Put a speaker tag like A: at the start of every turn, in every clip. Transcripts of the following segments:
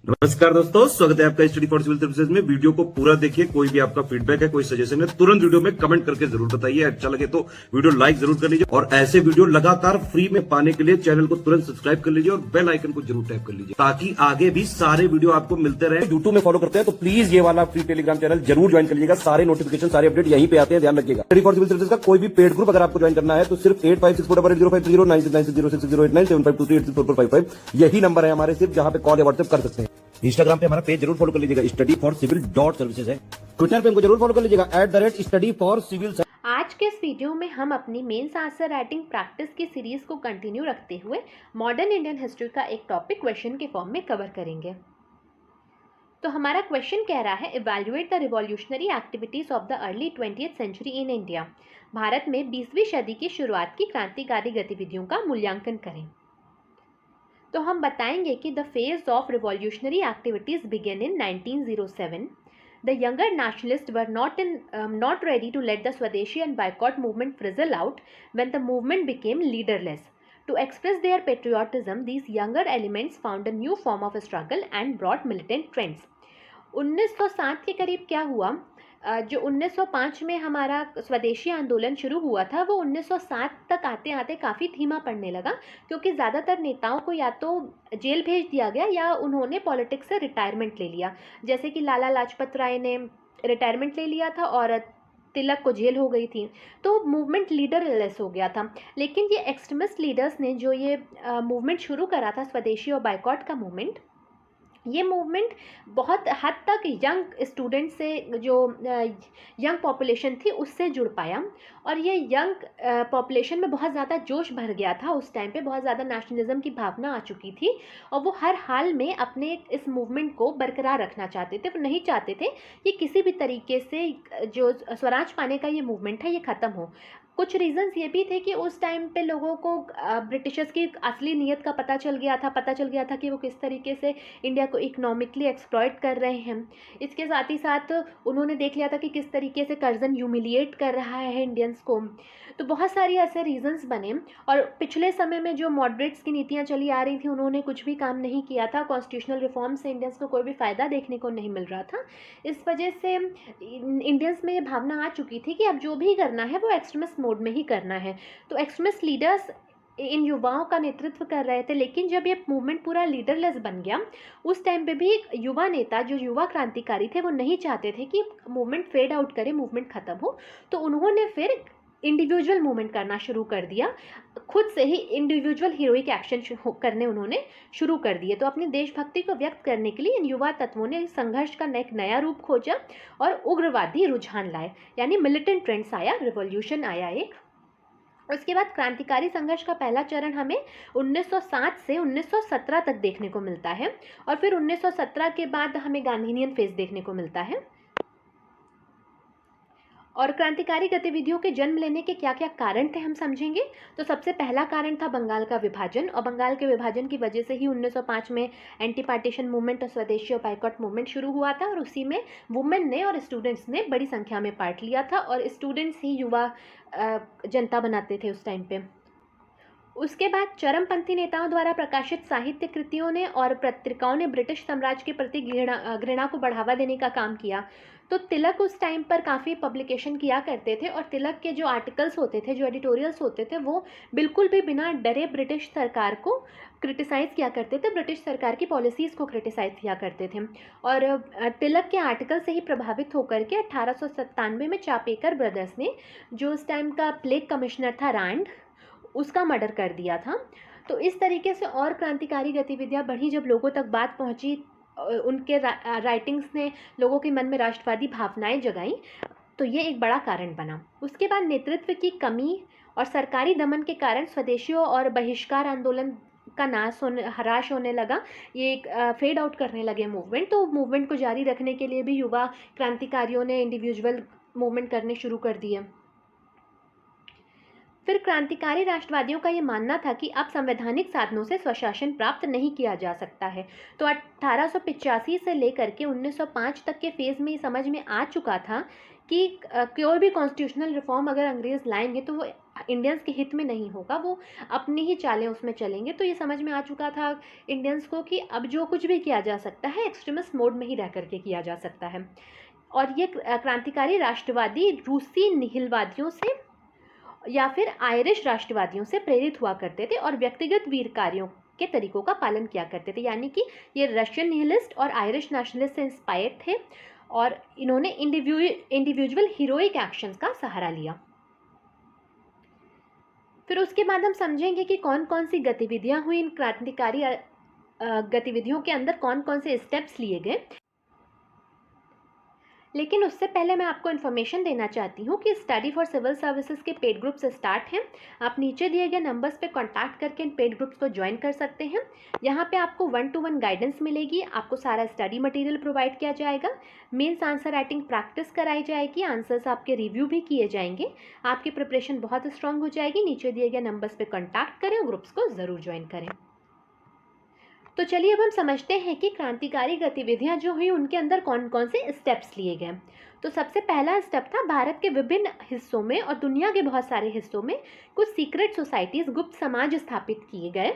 A: नमस्कार दोस्तों, स्वागत है आपका स्टडी फॉर सिविल सर्विसेज में। वीडियो को पूरा देखिए। कोई भी आपका फीडबैक है, कोई सजेशन है, तुरंत वीडियो में कमेंट करके जरूर बताइए। अच्छा लगे तो वीडियो लाइक जरूर कर लीजिए और ऐसे वीडियो लगातार फ्री में पाने के लिए चैनल को तुरंत सब्सक्राइब कर लीजिए और बेल आइकन को जरूर टैप कर लीजिए ताकि आगे भी सारे वीडियो आपको मिलते रहे। यूट्यूब में फॉलो करते हैं तो प्लीज ये वाला फ्री टेलीग्राम चैनल जरूर ज्वाइन कर लीजिएगा। सारे नोटिफिकेशन, सारे अपडेट यहीं पे आते हैं, ध्यान रखिएगा। स्टडी फॉर सिविल सर्विसेज का कोई भी पेड ग्रुप अगर आपको ज्वाइन करना है तो सिर्फ 8564805609696083860445 यही नंबर है हमारे, सिर्फ जहां पे कॉल या व्हाट्सएप कर सकते हैं। इंस्टाग्राम पे हमारा पेज जरूर फॉलो कर लीजिएगा, studyforcivil.services है। ट्विटर पे हमको जरूर फॉलो कर लीजिएगा, @studyforcivil।
B: आज के इस वीडियो में हम अपनी मेंस आंसर राइटिंग प्रैक्टिस की सीरीज को कंटिन्यू रखते हुए मॉडर्न इंडियन हिस्ट्री का एक टॉपिक क्वेश्चन के फॉर्म में कवर करेंगे। तो हमारा क्वेश्चन कह रहा है, evaluate the revolutionary activities of the early 20th century in India. Bharat में 20वीं सदी की शुरुआत की क्रांतिकारी गतिविधियों का मूल्यांकन करें। तो हम बताएंगे कि the phase of revolutionary activities begin in 1907। The younger nationalists were not ready to let the Swadeshi and boycott movement frizzle out when the movement became leaderless. To express their patriotism, these younger elements found a new form of struggle and brought militant trends. 1907 के करीब क्या हुआ, जो 1905 में हमारा स्वदेशी आंदोलन शुरू हुआ था वो 1907 तक आते आते काफ़ी धीमा पड़ने लगा, क्योंकि ज़्यादातर नेताओं को या तो जेल भेज दिया गया या उन्होंने पॉलिटिक्स से रिटायरमेंट ले लिया। जैसे कि लाला लाजपत राय ने रिटायरमेंट ले लिया था और तिलक को जेल हो गई थी, तो मूवमेंट लीडरलेस हो गया था। लेकिन ये एक्सट्रीमिस्ट लीडर्स ने जो ये मूवमेंट शुरू करा था, स्वदेशी और बायकॉट का मूवमेंट, ये मूवमेंट बहुत हद तक यंग स्टूडेंट से, जो यंग पॉपुलेशन थी उससे जुड़ पाया। और ये यंग पॉपुलेशन में बहुत ज़्यादा जोश भर गया था। उस टाइम पे बहुत ज़्यादा नेशनलिज्म की भावना आ चुकी थी और वो हर हाल में अपने इस मूवमेंट को बरकरार रखना चाहते थे। वो नहीं चाहते थे कि किसी भी तरीके से जो स्वराज पाने का ये मूवमेंट है ये ख़त्म हो। कुछ रीजंस ये भी थे कि उस टाइम पे लोगों को ब्रिटिशर्स की असली नीयत का पता चल गया था कि वो किस तरीके से इंडिया को इकोनॉमिकली एक्सप्लॉइट कर रहे हैं। इसके साथ ही साथ उन्होंने देख लिया था कि किस तरीके से कर्जन ह्यूमिलिएट कर रहा है इंडियंस को। तो बहुत सारी ऐसे रीजंस बने और पिछले समय में जो मॉडरेट्स की नीतियाँ चली आ रही थी उन्होंने कुछ भी काम नहीं किया था। कॉन्स्टिट्यूशनल रिफॉर्म से इंडियंस को कोई भी फ़ायदा देखने को नहीं मिल रहा था। इस वजह से इंडियंस में ये भावना आ चुकी थी कि अब जो भी करना है वो एक्सट्रीमिस्ट मोड में ही करना है। तो एक्सट्रीमिस्ट लीडर्स इन युवाओं का नेतृत्व कर रहे थे। लेकिन जब ये मूवमेंट पूरा लीडरलेस बन गया, उस टाइम पे भी एक युवा नेता, जो युवा क्रांतिकारी थे, वो नहीं चाहते थे कि मूवमेंट फेड आउट करे, मूवमेंट ख़त्म हो। तो उन्होंने फिर इंडिविजुअल मूवमेंट करना शुरू कर दिया। खुद से ही इंडिविजुअल हीरोइक एक्शन करने उन्होंने शुरू कर दिए। तो अपनी देशभक्ति को व्यक्त करने के लिए इन युवा तत्वों ने संघर्ष का एक नया रूप खोजा और उग्रवादी रुझान लाए, यानी मिलिटेंट ट्रेंड्स आया, रिवॉल्यूशन आया एक। उसके बाद क्रांतिकारी संघर्ष का पहला चरण हमें 1907 से 1917 तक देखने को मिलता है और फिर 1917 के बाद हमें गांधीनियन फेज देखने को मिलता है। और क्रांतिकारी गतिविधियों के जन्म लेने के क्या क्या कारण थे हम समझेंगे। तो सबसे पहला कारण था बंगाल का विभाजन, और बंगाल के विभाजन की वजह से ही 1905 में एंटी पार्टीशन मूवमेंट और स्वदेशी और बायकॉट मूवमेंट शुरू हुआ था। और उसी में वुमेन ने और स्टूडेंट्स ने बड़ी संख्या में पार्ट लिया था और स्टूडेंट्स ही युवा जनता बनाते थे उस टाइम पे। उसके बाद चरमपंथी नेताओं द्वारा प्रकाशित साहित्य कृतियों ने और पत्रिकाओं ने ब्रिटिश साम्राज्य के प्रति घृणा को बढ़ावा देने का काम किया। तो तिलक उस टाइम पर काफ़ी पब्लिकेशन किया करते थे और तिलक के जो आर्टिकल्स होते थे, जो एडिटोरियल्स होते थे, वो बिल्कुल भी बिना डरे ब्रिटिश सरकार को क्रिटिसाइज़ किया करते थे, ब्रिटिश सरकार की पॉलिसीज़ को क्रिटिसाइज़ किया करते थे। और तिलक के आर्टिकल से ही प्रभावित होकर के 1897 में चापेकर ब्रदर्स ने, जो उस टाइम का प्लेग कमिश्नर था रैंड, उसका मर्डर कर दिया था। तो इस तरीके से और क्रांतिकारी गतिविधियां बढ़ी। जब लोगों तक बात पहुंची, उनके राइटिंग्स ने लोगों के मन में राष्ट्रवादी भावनाएं जगाई, तो ये एक बड़ा कारण बना। उसके बाद नेतृत्व की कमी और सरकारी दमन के कारण स्वदेशियों और बहिष्कार आंदोलन का ह्रास होने लगा। ये फेड आउट करने लगे मूवमेंट। तो मूवमेंट को जारी रखने के लिए भी युवा क्रांतिकारियों ने इंडिविजुअल मूवमेंट करने शुरू कर दिए। फिर क्रांतिकारी राष्ट्रवादियों का ये मानना था कि अब संवैधानिक साधनों से स्वशासन प्राप्त नहीं किया जा सकता है। तो 1885 से लेकर के 1905 तक के फेज़ में ये समझ में आ चुका था कि कोई भी कॉन्स्टिट्यूशनल रिफॉर्म अगर अंग्रेज़ लाएंगे तो वो इंडियंस के हित में नहीं होगा, वो अपनी ही चालें उसमें चलेंगे। तो ये समझ में आ चुका था इंडियंस को कि अब जो कुछ भी किया जा सकता है एक्सट्रीमिस्ट मोड में ही रह करके किया जा सकता है। और ये क्रांतिकारी राष्ट्रवादी रूसी निहिलवादियों से या फिर आयरिश राष्ट्रवादियों से प्रेरित हुआ करते थे और व्यक्तिगत वीर कार्यों के तरीकों का पालन किया करते थे। यानी कि ये रशियन निहिलिस्ट और आयरिश नेशनलिस्ट से इंस्पायर्ड थे और इन्होंने इंडिविजुअल हीरोइक एक्शंस का सहारा लिया। फिर उसके बाद हम समझेंगे कि कौन कौन सी गतिविधियां हुई, इन क्रांतिकारी गतिविधियों के अंदर कौन कौन से स्टेप्स लिए गए। लेकिन उससे पहले मैं आपको इन्फॉर्मेशन देना चाहती हूँ कि स्टडी फॉर सिविल सर्विसेज के पेड ग्रुप्स स्टार्ट हैं। आप नीचे दिए गए नंबर्स पे कांटेक्ट करके इन पेड ग्रुप्स को ज्वाइन कर सकते हैं। यहाँ पे आपको 1-to-1 गाइडेंस मिलेगी, आपको सारा स्टडी मटेरियल प्रोवाइड किया जाएगा, मेंस आंसर राइटिंग प्रैक्टिस कराई जाएगी, आंसर्स आपके रिव्यू भी किए जाएंगे, आपकी प्रिपरेशन बहुत स्ट्रांग हो जाएगी। नीचे दिए गए नंबर्स पर कॉन्टैक्ट करें और ग्रुप्स को ज़रूर ज्वाइन करें। तो चलिए अब हम समझते हैं कि क्रांतिकारी गतिविधियां जो हुई उनके अंदर कौन कौन से स्टेप्स लिए गए। तो सबसे पहला स्टेप था भारत के विभिन्न हिस्सों में और दुनिया के बहुत सारे हिस्सों में कुछ सीक्रेट सोसाइटीज़, गुप्त समाज स्थापित किए गए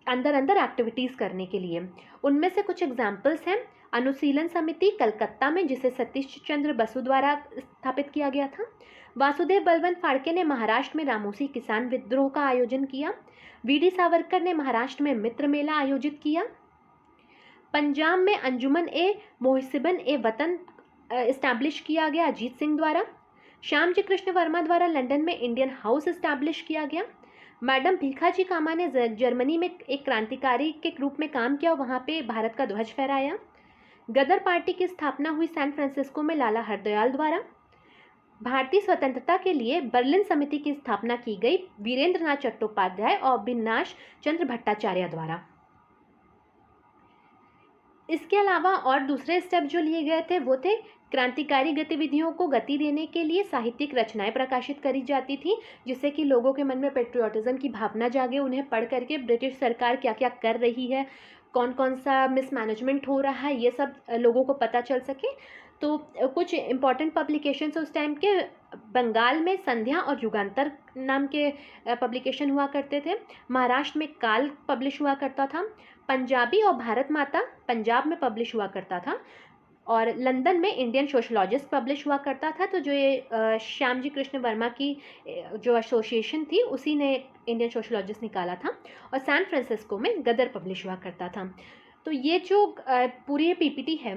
B: अंदर अंदर एक्टिविटीज़ करने के लिए। उनमें से कुछ एग्जाम्पल्स हैं। अनुशीलन समिति कलकत्ता में, जिसे सतीश चंद्र बसु द्वारा स्थापित किया गया था। वासुदेव बलवंत फाड़के ने महाराष्ट्र में रामोसी किसान विद्रोह का आयोजन किया। वीडी सावरकर ने महाराष्ट्र में मित्र मेला आयोजित किया। पंजाब में अंजुमन ए मोहसिबन ए वतन इस्टेब्लिश किया गया अजीत सिंह द्वारा। श्यामजी कृष्ण वर्मा द्वारा लंदन में इंडियन हाउस इस्टेब्लिश किया गया। मैडम भीखाजी कामा ने जर्मनी में एक क्रांतिकारी के रूप में काम किया, वहाँ पे भारत का ध्वज फहराया। गदर पार्टी की स्थापना हुई सैन फ्रांसिस्को में लाला हरदयाल द्वारा। भारतीय स्वतंत्रता के लिए बर्लिन समिति की स्थापना की गई वीरेंद्र नाथ चट्टोपाध्याय और बिन्नाश चंद्र भट्टाचार्य द्वारा। इसके अलावा और दूसरे स्टेप जो लिए गए थे वो थे क्रांतिकारी गतिविधियों को गति देने के लिए साहित्यिक रचनाएं प्रकाशित करी जाती थी, जिससे कि लोगों के मन में पेट्रियोटिज्म की भावना जागे। उन्हें पढ़ करके ब्रिटिश सरकार क्या क्या कर रही है, कौन कौन सा मिसमैनेजमेंट हो रहा है, ये सब लोगों को पता चल सके। तो कुछ इम्पॉर्टेंट पब्लिकेशंस उस टाइम के बंगाल में संध्या और युगांतर नाम के पब्लिकेशन हुआ करते थे। महाराष्ट्र में काल पब्लिश हुआ करता था। पंजाबी और भारत माता पंजाब में पब्लिश हुआ करता था। और लंदन में इंडियन सोशलॉजिस्ट पब्लिश हुआ करता था। तो जो ये श्यामजी कृष्ण वर्मा की जो एसोसिएशन थी उसी ने इंडियन सोशलॉजिस्ट निकाला था। और सैन फ्रांसिस्को में गदर पब्लिश हुआ करता था। तो ये जो पूरी पीपीटी है,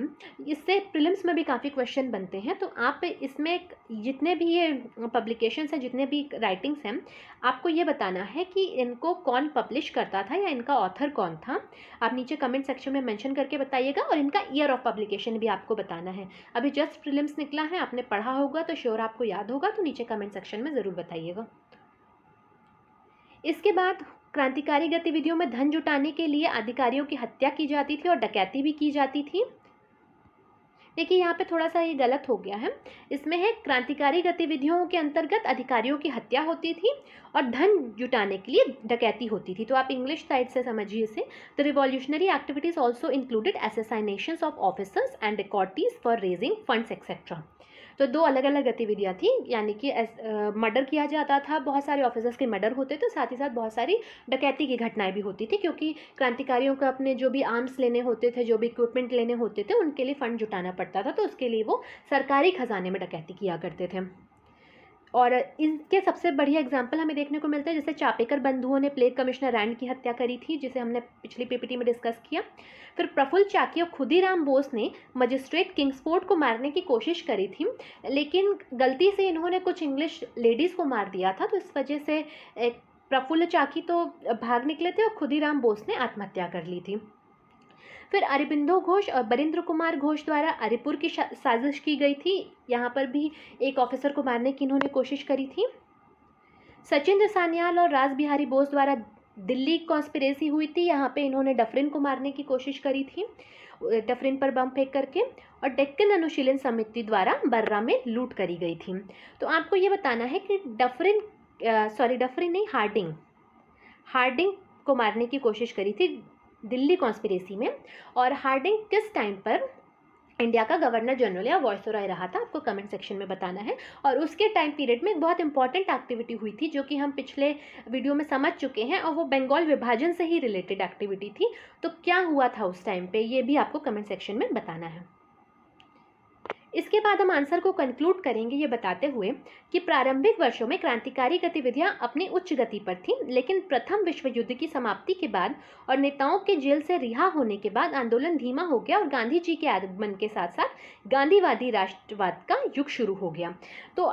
B: इससे प्रीलिम्स में भी काफ़ी क्वेश्चन बनते हैं। तो आप इसमें जितने भी ये पब्लिकेशंस हैं, जितने भी राइटिंग्स हैं, आपको ये बताना है कि इनको कौन पब्लिश करता था या इनका ऑथर कौन था। आप नीचे कमेंट सेक्शन में मेंशन करके बताइएगा और इनका ईयर ऑफ पब्लिकेशन भी आपको बताना है। अभी जस्ट प्रीलिम्स निकला है, आपने पढ़ा होगा तो श्योर आपको याद होगा, तो नीचे कमेंट सेक्शन में ज़रूर बताइएगा। इसके बाद क्रांतिकारी गतिविधियों में धन जुटाने के लिए अधिकारियों की हत्या की जाती थी और डकैती भी की जाती थी। देखिए यहाँ पे थोड़ा सा ये गलत हो गया है। इसमें है क्रांतिकारी गतिविधियों के अंतर्गत अधिकारियों की हत्या होती थी और धन जुटाने के लिए डकैती होती थी। तो आप इंग्लिश साइड से समझिए इसे। The revolutionary activities also included assassinations of officers and dacoities for raising funds etcetera. तो दो अलग अलग गतिविधियाँ थी, यानी कि मर्डर किया जाता था, बहुत सारे ऑफिसर्स के मर्डर होते थे, साथ ही साथ बहुत सारी डकैती की घटनाएं भी होती थी, क्योंकि क्रांतिकारियों को अपने जो भी आर्म्स लेने होते थे, जो भी इक्विपमेंट लेने होते थे, उनके लिए फंड जुटाना पड़ता था। तो उसके लिए वो सरकारी खजाने में डकैती किया करते थे। और इनके सबसे बढ़िया एग्जाम्पल हमें देखने को मिलता है, जैसे चापेकर बंधुओं ने प्लेग कमिश्नर रैंड की हत्या करी थी, जिसे हमने पिछली पीपीटी में डिस्कस किया। फिर प्रफुल्ल चाकी और खुदीराम बोस ने मजिस्ट्रेट किंग्सफोर्ड को मारने की कोशिश करी थी, लेकिन गलती से इन्होंने कुछ इंग्लिश लेडीज़ को मार दिया था। तो इस वजह से प्रफुल्ल चाकी तो भाग निकले थे और खुदीराम बोस ने आत्महत्या कर ली थी। फिर अरबिंदो घोष और बरिंद्र कुमार घोष द्वारा अरिपुर की साजिश की गई थी। यहाँ पर भी एक ऑफिसर को मारने की इन्होंने कोशिश करी थी। सचिंद्र सान्याल और रास बिहारी बोस द्वारा दिल्ली कॉन्स्पिरेसी हुई थी। यहाँ पे इन्होंने डफरिन को मारने की कोशिश करी थी, डफरिन पर बम फेंक करके। और डेक्कन अनुशीलन समिति द्वारा बर्रा में लूट करी गई थी। तो आपको ये बताना है कि डफरिन नहीं, हार्डिंग को मारने की कोशिश करी थी दिल्ली कॉन्स्पिरेसी में। और हार्डिंग किस टाइम पर इंडिया का गवर्नर जनरल या वायसरॉय रहा था, आपको कमेंट सेक्शन में बताना है। और उसके टाइम पीरियड में एक बहुत इंपॉर्टेंट एक्टिविटी हुई थी जो कि हम पिछले वीडियो में समझ चुके हैं, और वो बंगाल विभाजन से ही रिलेटेड एक्टिविटी थी। तो क्या हुआ था उस टाइम पे, ये भी आपको कमेंट सेक्शन में बताना है। इसके बाद हम आंसर को कंक्लूड करेंगे ये बताते हुए कि प्रारंभिक वर्षों में क्रांतिकारी गतिविधियां अपनी उच्च गति पर थीं, लेकिन प्रथम विश्व युद्ध की समाप्ति के बाद और नेताओं के जेल से रिहा होने के बाद आंदोलन धीमा हो गया और गांधी जी के आगमन के साथ साथ गांधीवादी राष्ट्रवाद का युग शुरू हो गया। तो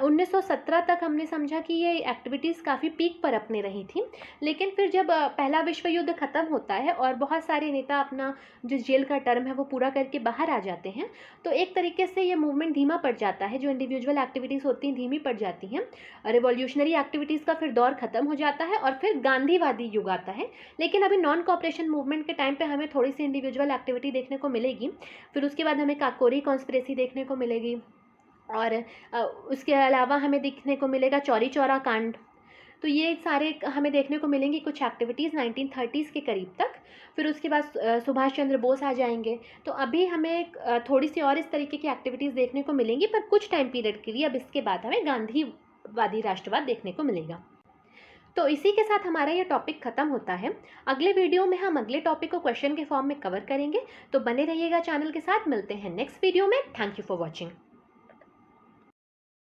B: 1917 तक हमने समझा कि ये एक्टिविटीज़ काफ़ी पीक पर अपने रही थी, लेकिन फिर जब पहला विश्व युद्ध ख़त्म होता है और बहुत सारे नेता अपना जो जेल का टर्म है वो पूरा करके बाहर आ जाते हैं, तो एक तरीके से ये मूवमेंट धीमा पड़ जाता है, जो इंडिविजुअल एक्टिविटीज़ होती हैं धीमी पड़ जाती हैं। रिवॉल्यूशनरी एक्टिविटीज़ का फिर दौर खत्म हो जाता है और फिर गांधीवादी युग आता है। लेकिन अभी नॉन कॉपरेशन मूवमेंट के टाइम पे हमें थोड़ी सी इंडिविजुअल एक्टिविटी देखने को मिलेगी। फिर उसके बाद हमें काकोरी कॉन्स्पिरेसी देखने को मिलेगी, और उसके अलावा हमें देखने को मिलेगा चौरी चौरा कांड। तो ये सारे हमें देखने को मिलेंगी कुछ एक्टिविटीज़ 1930s के करीब तक। फिर उसके बाद सुभाष चंद्र बोस आ जाएंगे। तो अभी हमें थोड़ी सी और इस तरीके की एक्टिविटीज़ देखने को मिलेंगी, पर कुछ टाइम पीरियड के लिए। अब इसके बाद हमें गांधीवादी राष्ट्रवाद देखने को मिलेगा। तो इसी के साथ हमारा ये टॉपिक ख़त्म होता है। अगले वीडियो में हम अगले टॉपिक को क्वेश्चन के फॉर्म में कवर करेंगे। तो बने रहिएगा चैनल के साथ। मिलते हैं नेक्स्ट वीडियो में। Thank you for watching.